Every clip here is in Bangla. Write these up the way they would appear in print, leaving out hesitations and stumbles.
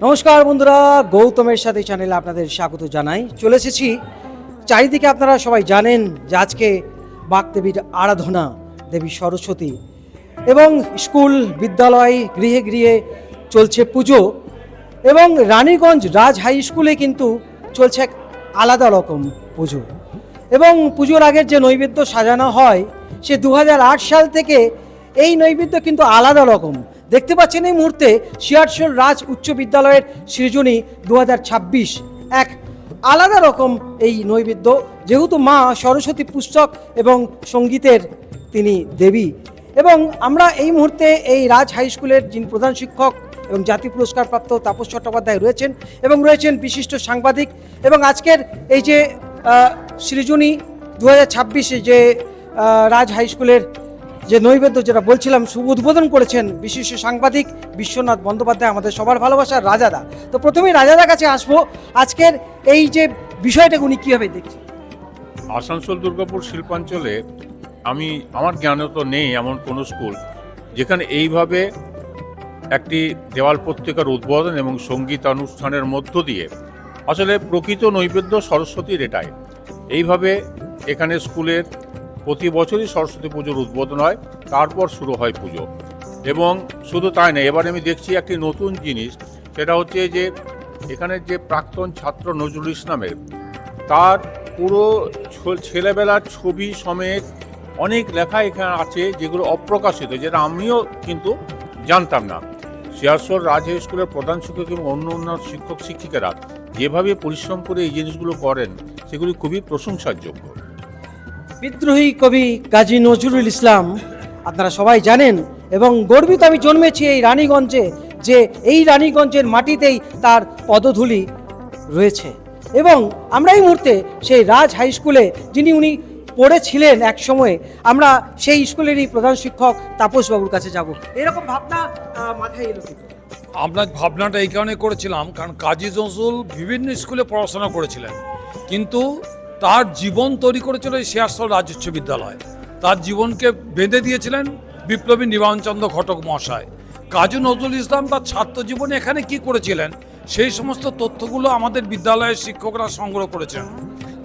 নমস্কার বন্ধুরা, গৌতমের সাথে চ্যানেলে আপনাদের স্বাগত জানাই। চলে এসেছি চারিদিকে, আপনারা সবাই জানেন যে আজকে বাগদেবীর আরাধনা, দেবী সরস্বতী, এবং স্কুল বিদ্যালয় গৃহে গৃহে চলছে পুজো, এবং রানীগঞ্জ রাজ হাই স্কুলে কিন্তু চলছে এক আলাদা রকম পুজো। এবং পুজোর আগের যে নৈবেদ্য সাজানো হয় সে 2008 সাল থেকে এই নৈবেদ্য কিন্তু আলাদা রকম। দেখতে পাচ্ছেন এই মুহূর্তে শিয়ারশোল রাজ উচ্চ বিদ্যালয়ের সৃজনী 2026, এক আলাদা রকম এই নৈবেদ্য, যেহেতু মা সরস্বতী পুস্তক এবং সঙ্গীতের তিনি দেবী। এবং আমরা এই মুহূর্তে এই রাজ হাই স্কুলের যিনি প্রধান শিক্ষক এবং জাতীয় পুরস্কারপ্রাপ্ত তাপস চট্টোপাধ্যায় রয়েছেন, এবং রয়েছেন বিশিষ্ট সাংবাদিক, এবং আজকের এই যে সৃজনী 2026 যে রাজ হাই স্কুলের যে নৈবেদ্য যেটা বলছিলাম শুভ উদ্বোধন করেছেন বিশিষ্ট সাংবাদিক বিশ্বনাথ বন্দ্যোপাধ্যায়, আমাদের সবার ভালোবাসার রাজাদা। তো প্রথমেই রাজাদার কাছে আসবো, আজকের এই যে বিষয়টাকে উনি কীভাবে দেখছেন? আসানসোল দুর্গাপুর শিল্পাঞ্চলে আমার জ্ঞানে তো নেই এমন কোনো স্কুল যেখানে এইভাবে একটি দেওয়াল পত্রিকার উদ্বোধন এবং সঙ্গীত অনুষ্ঠানের মধ্য দিয়ে আসলে প্রকৃত নৈবেদ্য সরস্বতীর এটাই। এইভাবে এখানে স্কুলের প্রতি বছরই সরস্বতী পুজোর উদ্বোধন হয়, তারপর শুরু হয় পুজো। এবং শুধু তাই না, এবার আমি দেখছি একটি নতুন জিনিস, সেটা হচ্ছে যে এখানে যে প্রাক্তন ছাত্র নজরুল ইসলামের তার পুরো ছেলেবেলার ছবি সমেত অনেক লেখা এখানে আছে যেগুলো অপ্রকাশিত, যেটা আমিও কিন্তু জানতাম না। শিয়ারশোল রাজ হাই স্কুলের প্রধান শিক্ষক এবং অন্য শিক্ষক শিক্ষিকারা যেভাবে পরিশ্রম করে এই জিনিসগুলো করেন সেগুলি খুবই প্রশংসার যোগ্য। বিদ্রোহী কবি কাজী নজরুল ইসলাম আপনারা সবাই জানেন, এবং গর্বিত আমি জন্মেছি এই রানীগঞ্জে, যে এই রানীগঞ্জের মাটিতেই তার পদধূলি রয়েছে। এবং আমরা এই মুহূর্তে সেই রাজ হাই স্কুলে যিনি উনি পড়েছিলেন এক সময়, আমরা সেই স্কুলেরই প্রধান শিক্ষক তাপসবাবুর কাছে যাব। এরকম ভাবনা মাথায় এলো কিন্তু? আমরা ভাবনাটা এই কারণে করেছিলাম কারণ কাজী নজরুল বিভিন্ন স্কুলে পড়াশোনা করেছিলেন, কিন্তু তার জীবন তৈরি করেছিল এই শিয়ারশোল রাজ উচ্চ বিদ্যালয়। তার জীবনকে বেঁধে দিয়েছিলেন বিপ্লবী নিবারণচন্দ্র ঘটক মহাশয়। কাজী নজরুল ইসলাম তার ছাত্র জীবনে এখানে কি করেছিলেন সেই সমস্ত তথ্যগুলো আমাদের বিদ্যালয়ের শিক্ষকরা সংগ্রহ করেছেন।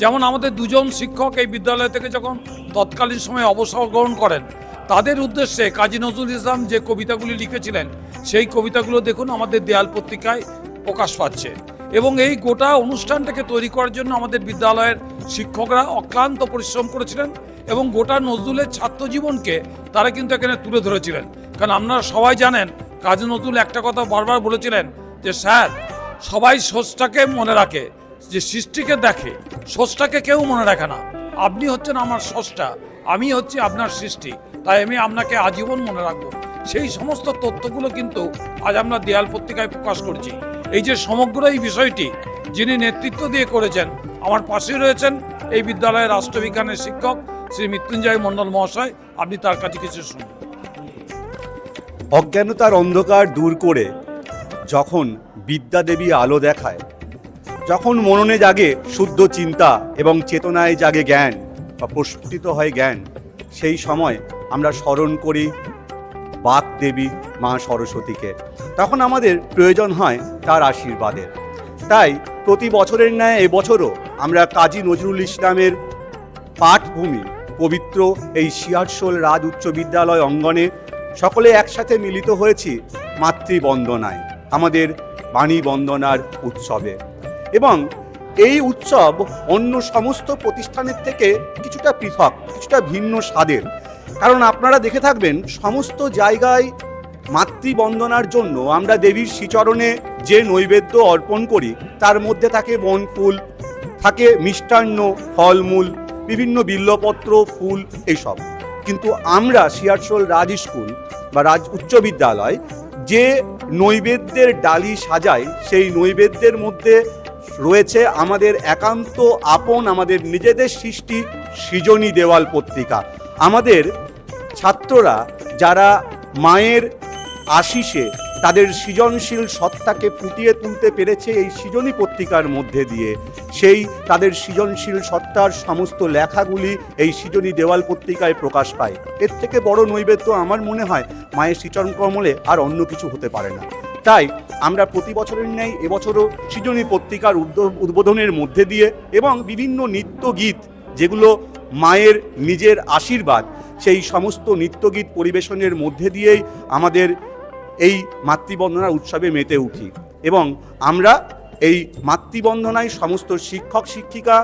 যেমন আমাদের দুজন শিক্ষক এই বিদ্যালয় থেকে যখন তৎকালীন সময়ে অবসর গ্রহণ করেন, তাদের উদ্দেশ্যে কাজী নজরুল ইসলাম যে কবিতাগুলি লিখেছিলেন সেই কবিতাগুলো দেখুন আমাদের দেয়াল পত্রিকায় প্রকাশ পাচ্ছে। এবং এই গোটা অনুষ্ঠানটাকে তৈরি করার জন্য আমাদের বিদ্যালয়ের শিক্ষকরা অক্লান্ত পরিশ্রম করেছিলেন, এবং গোটা নজরুলের ছাত্র জীবনকে তারা কিন্তু এখানে তুলে ধরেছিলেন। কারণ আপনারা সবাই জানেন কাজী নজরুল একটা কথা বারবার বলেছিলেন যে স্যার, সবাই স্রষ্টাকে মনে রাখে, যে সৃষ্টিকে দেখে, স্রষ্টাকে কেউ মনে রাখে না। আপনি হচ্ছেন আমার স্রষ্টা, আমি হচ্ছি আপনার সৃষ্টি, তাই আমি আপনাকে আজীবন মনে রাখবো। সেই সমস্ত তথ্যগুলো কিন্তু আজ আমরা দেয়াল পত্রিকায় প্রকাশ করছি। এই যে সমগ্র এই বিষয়টি যিনি নেতৃত্ব দিয়ে করেছেন, আমার পাশেই রয়েছেন এই বিদ্যালয়ের রাষ্ট্রবিজ্ঞানের শিক্ষক শ্রী মৃত্যুঞ্জয় মণ্ডল মহাশয়। আপনি তার কাছে কিছু শুনুন। অজ্ঞানতার অন্ধকার দূর করে যখন বিদ্যাদেবী আলো দেখায়, যখন মননে জাগে শুদ্ধ চিন্তা এবং চেতনায় জাগে জ্ঞান বা প্রস্ফুটিত হয় জ্ঞান, সেই সময় আমরা স্মরণ করি বাগদেবী মা সরস্বতীকে। তখন আমাদের প্রয়োজন হয় তার আশীর্বাদের। তাই প্রতি বছরের ন্যায় এবছরও আমরা কাজী নজরুল ইসলামের পাঠভূমি পবিত্র এই শিয়ারশোল রাজ উচ্চ বিদ্যালয় অঙ্গনে সকলে একসাথে মিলিত হয়েছি মাতৃবন্দনায়, আমাদের বাণী বন্দনার উৎসবে। এবং এই উৎসব অন্য সমস্ত প্রতিষ্ঠানের থেকে কিছুটা পৃথক, কিছুটা ভিন্ন স্বাদের। কারণ আপনারা দেখে থাকবেন সমস্ত জায়গায় মাতৃবন্দনার জন্য আমরা দেবীর শ্রীচরণে যে নৈবেদ্য অর্পণ করি তার মধ্যে থাকে বনফুল, থাকে মিষ্টান্ন, ফলমূল, বিভিন্ন বিল্লপত্র, ফুল, এইসব। কিন্তু আমরা শিয়ারশোল রাজ স্কুল বা রাজ উচ্চ বিদ্যালয় যে নৈবেদ্যের ডালি সাজাই, সেই নৈবেদ্যের মধ্যে রয়েছে আমাদের একান্ত আপন, আমাদের নিজেদের সৃষ্টি সৃজনী দেওয়াল পত্রিকা। আমাদের ছাত্ররা যারা মায়ের আশিসে তাদের সৃজনশীল সত্তাকে ফুটিয়ে তুলতে পেরেছে এই সৃজনী পত্রিকার মধ্যে দিয়ে, সেই তাদের সৃজনশীল সত্তার সমস্ত লেখাগুলি এই সৃজনী দেওয়াল পত্রিকায় প্রকাশ পায়। এর থেকে বড় নৈবেদ্য আমার মনে হয় মায়ের শ্রীচরণ কমলে আর অন্য কিছু হতে পারে না। তাই আমরা প্রতি বছরের ন্যায় এবছরও সৃজনী পত্রিকার উদ্বোধনের মধ্যে দিয়ে এবং বিভিন্ন নৃত্যগীত যেগুলো মায়ের নিজের আশীর্বাদ, সেই সমস্ত নৃত্যগীত পরিবেশনের মধ্যে দিয়েই আমাদের এই মাতৃবন্দনার উৎসবে মেতে উঠি। এবং আমরা এই মাতৃবন্দনায় সমস্ত শিক্ষক শিক্ষিকা,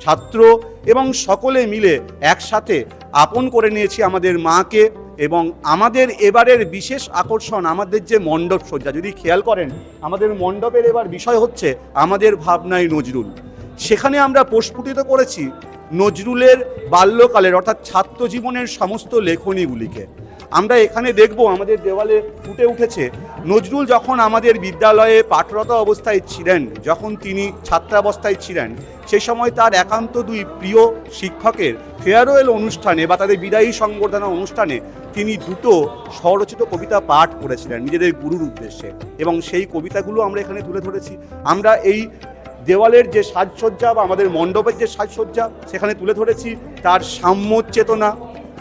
ছাত্র এবং সকলে মিলে একসাথে আপন করে নিয়েছি আমাদের মাকে। এবং আমাদের এবারের বিশেষ আকর্ষণ আমাদের যে মণ্ডপ সজ্জা, যদি খেয়াল করেন আমাদের মণ্ডপের এবার বিষয় হচ্ছে আমাদের ভাবনায় নজরুল। সেখানে আমরা প্রস্ফুটিত করেছি নজরুলের বাল্যকালের অর্থাৎ ছাত্র জীবনের সমস্ত লেখনীগুলিকে। আমরা এখানে দেখব আমাদের দেওয়ালে ফুটে উঠেছে নজরুল যখন আমাদের বিদ্যালয়ে পাঠরত অবস্থায় ছিলেন, যখন তিনি ছাত্রাবস্থায় ছিলেন, সেই সময় তার একান্ত দুই প্রিয় শিক্ষকের ফেয়ারওয়েল অনুষ্ঠানে বা তাদের বিদায়ী সংবর্ধনা অনুষ্ঠানে তিনি দুটো স্বরচিত কবিতা পাঠ করেছিলেন নিজেদের গুরুর উদ্দেশ্যে, এবং সেই কবিতাগুলো আমরা এখানে তুলে ধরেছি। আমরা এই দেওয়ালের যে সাজসজ্জা বা আমাদের মণ্ডপের যে সাজসজ্জা সেখানে তুলে ধরেছি তার সাম্য চেতনা,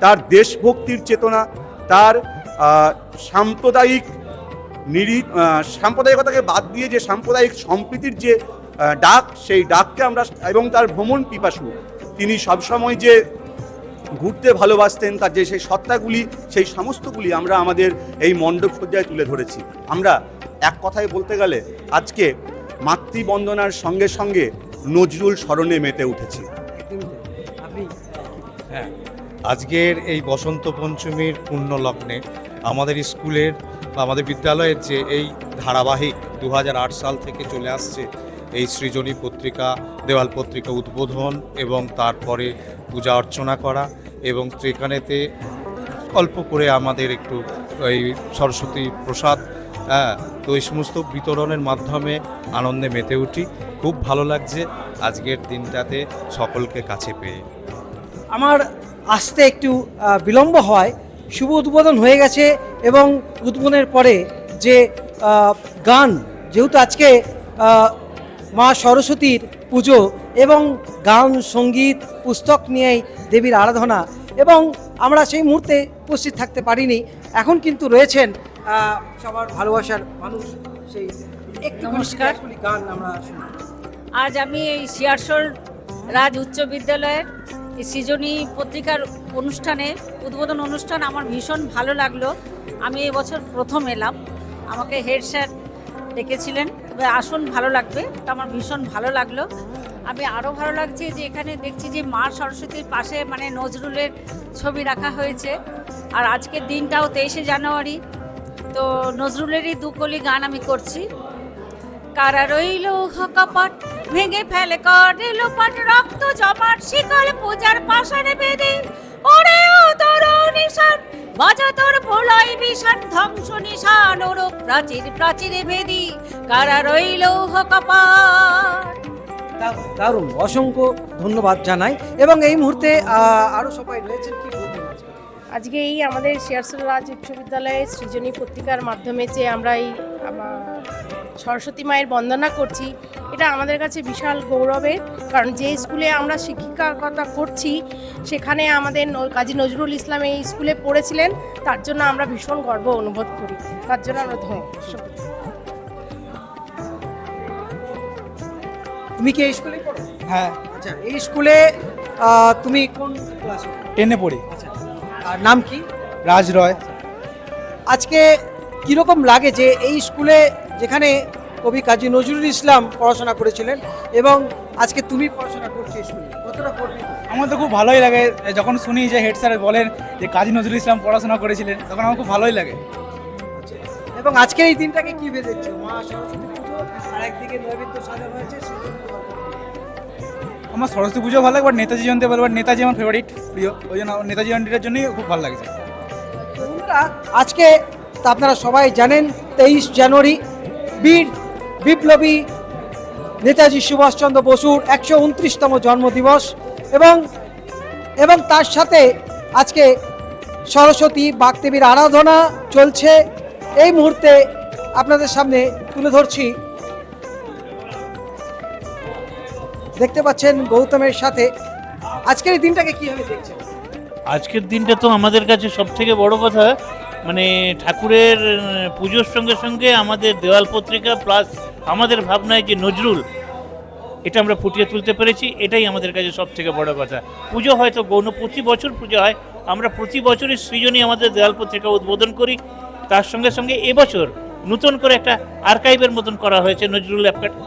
তার দেশভক্তির চেতনা, তার সাম্প্রদায়িকতাকে বাদ দিয়ে যে সাম্প্রদায়িক সম্প্রীতির যে ডাক, সেই ডাককে আমরা, এবং তার ভ্রমণ পিপাসু, তিনি সবসময় যে ঘুরতে ভালোবাসতেন, তার যে সেই সত্তাগুলি, সেই সমস্তগুলি আমরা আমাদের এই মণ্ডপ সজ্জায় তুলে ধরেছি। আমরা এক কথায় বলতে গেলে আজকে মাতৃবন্দনার সঙ্গে সঙ্গে নজরুল স্মরণে মেতে উঠেছি। হ্যাঁ, আজকের এই বসন্ত পঞ্চমীর পূর্ণ লগ্নে আমাদের স্কুলের বা আমাদের বিদ্যালয়ের যে এই ধারাবাহিক 2008 সাল থেকে চলে আসছে এই সৃজনী পত্রিকা, দেওয়াল পত্রিকা উদ্বোধন এবং তারপরে পূজা অর্চনা করা, এবং সেখানেতে অল্প করে আমাদের একটু এই সরস্বতী প্রসাদ, তো এই সমস্ত বিতরণের মাধ্যমে আনন্দে মেতে উঠি। খুব ভালো লাগছে আজকের দিনটাতে সকলকে কাছে পেয়ে। আমার আসতে একটু বিলম্ব হয়, শুভ উদ্বোধন হয়ে গেছে এবং উদ্বোধনের পরে যে গান, যেহেতু আজকে মা সরস্বতীর পুজো এবং গান সঙ্গীত পুস্তক নিয়েই দেবীর আরাধনা, এবং আমরা সেই মুহূর্তে উপস্থিত থাকতে পারিনি। এখন কিন্তু রয়েছেন সবার ভালোবাসার মানুষ, সেই একটু নমস্কার। গান আমরা শুনি। আজ আমি এই শিয়ারশোল রাজ উচ্চ বিদ্যালয়ের এই সৃজনী পত্রিকার অনুষ্ঠানে, উদ্বোধন অনুষ্ঠান আমার ভীষণ ভালো লাগলো। আমি এবছর প্রথম এলাম, আমাকে হেড স্যার ডেকেছিলেন, আসুন ভালো লাগবে, তো আমার ভীষণ ভালো লাগলো। আমি আরও ভালো লাগছে যে এখানে দেখছি যে মা সরস্বতীর পাশে মানে নজরুলের ছবি রাখা হয়েছে। আর আজকের দিনটাও 23শে জানুয়ারি, তো নজরুলেরই দুকলি গান আমি করছি। কারা রইল কপাট ভেঙে ফেলে করে লোপাট, রক্ত জমাট শিকল পূজার পাশানে বেঁধে, ওরে ও তোর নিশান বাজা তোর ভোলাই বিষান, ধ্বংস নিশান ওর প্রাচীর প্রাচীরে ভেদি, কারা রইল কপাট। দারুণ, অসংখ্য ধন্যবাদ জানাই। এবং এই মুহূর্তে আরও সবাই রয়েছেন, কি বলবেন আজকে? আজকে এই আমাদের শিয়ারশোল রাজ উচ্চ বিদ্যালয়ের সৃজনী পত্রিকার মাধ্যমে যে আমরা এই সরস্বতী মায়ের বন্দনা করছি, এটা আমাদের কাছে বিশাল গৌরবের। কারণ যে স্কুলে আমরা শিক্ষিকাকতা করছি সেখানে আমাদের কাজী নজরুল ইসলাম এই স্কুলে পড়েছিলেন, তার জন্য আমরা ভীষণ গর্ব অনুভব করি, তার জন্য আমরা তুমি কি এই স্কুলে পড়ো? হ্যাঁ, আচ্ছা, এই স্কুলে তুমি কোন ক্লাসে? 10-এ পড়ি। আচ্ছা, আর নাম কি? রাজ রয়। আজকে কীরকম লাগে যে এই স্কুলে, যেখানে কবি কাজী নজরুল ইসলাম পড়াশোনা করেছিলেন, এবং আজকে তুমি পড়াশোনা করছো এই স্কুলে, কতটা করবে? আমার তো খুব ভালোই লাগে যখন শুনি যে হেড স্যার বলেন যে কাজী নজরুল ইসলাম পড়াশোনা করেছিলেন, তখন আমার খুব ভালোই লাগে। এবং আজকের এই দিনটাকে কি ভেবে দেখছো? মা সরস্বতী পুজো, আর একদিকে নৈবেদ্য সাজানো হয়েছে। আমার সরস্বতী পুজো ভালো লাগে, বাট নেতাজি জয়ন্তী বলবো, নেতাজি আমার ফেভারিট, প্রিয়, ওই জন্য আমার নেতাজি জয়ন্তীটার জন্যই খুব ভালো লাগছে। বন্ধুরা, আজকে তা আপনারা সবাই জানেন 23 জানুয়ারি বীর বিপ্লবী নেতাজি সুভাষচন্দ্র বসুর 129তম জন্মদিবস, এবং তার সাথে আজকে সরস্বতী বাগদেবীর আরাধনা চলছে। এই মুহূর্তে আপনাদের সামনে তুলে ধরছি, দেখতে পাচ্ছেন গৌতমের সাথে। আজকের এই দিনটাকে কীভাবে দেখছেন? আজকের দিনটা তো আমাদের কাছে সব থেকে বড় কথা মানে ঠাকুরের পুজোর সঙ্গে সঙ্গে আমাদের দেওয়াল পত্রিকা প্লাস আমাদের ভাবনায় যে নজরুল, এটা আমরা ফুটিয়ে তুলতে পেরেছি, এটাই আমাদের কাছে সব থেকে বড় কথা। পুজো হয়তো গৌণ প্রতি বছর পুজো হয়, আমরা প্রতি বছরই সৃজনী আমাদের দেওয়াল পত্রিকা উদ্বোধন করি। তার সঙ্গে সঙ্গে এবছর নতুন করে একটা আর্কাইভের মতন করা হয়েছে নজরুল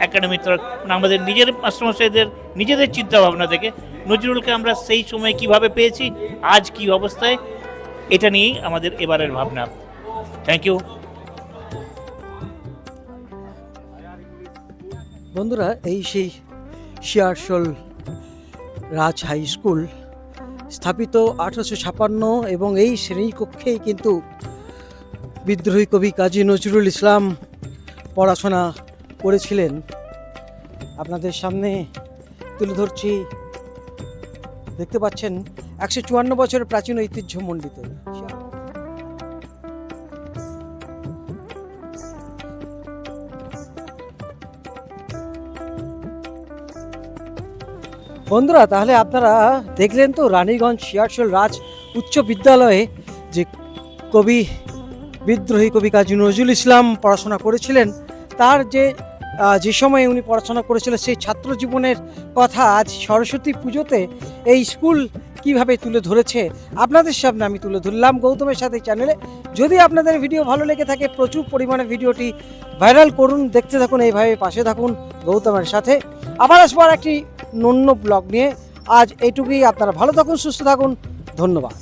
একাডেমির তরফ, মানে আমাদের নিজের মাস্টারমশাইদের নিজেদের চিন্তা ভাবনা থেকে নজরুলকে আমরা সেই সময় কিভাবে পেয়েছি, আজ কি অবস্থায়, এটা নিয়েই আমাদের এবারের ভাবনা। Thank you. বন্ধুরা, এই সেই শিয়ারশোল রাজ হাই স্কুল স্থাপিত 1856 এবং এই শ্রেণীকক্ষেই কিন্তু বিদ্রোহী কবি কাজী নজরুল ইসলাম পড়াশোনা করেছিলেন। আপনাদের সামনে তুলে ধরছি, দেখতে পাচ্ছেন 154 বছরের প্রাচীন ঐতিহ্যমণ্ডিত। বন্ধুরা, তাহলে আপনারা দেখলেন তো রানীগঞ্জ শিয়ারশোল রাজ উচ্চ বিদ্যালয়ে যে কবি বিদ্রোহী কবি কাজী নজরুল ইসলাম পড়াশোনা করেছিলেন, তার যে সময়ে উনি পড়াশোনা করেছিলেন সেই ছাত্র জীবনের কথা আজ সরস্বতী পুজোতে এই স্কুল কিভাবে তুলে ধরেছে আপনাদের সামনে আমি তুলে ধরলাম গৌতমের সাথে চ্যানেলে। যদি আপনাদের ভিডিও ভালো লেগে থাকে প্রচুর পরিমাণে ভিডিওটি ভাইরাল করুন, দেখতে থাকুন, এইভাবে পাশে থাকুন গৌতমের সাথে। আবার আসবার একটি অন্য ব্লগ নিয়ে। আজ এইটুকুই, আপনারা ভালো থাকুন, সুস্থ থাকুন, ধন্যবাদ।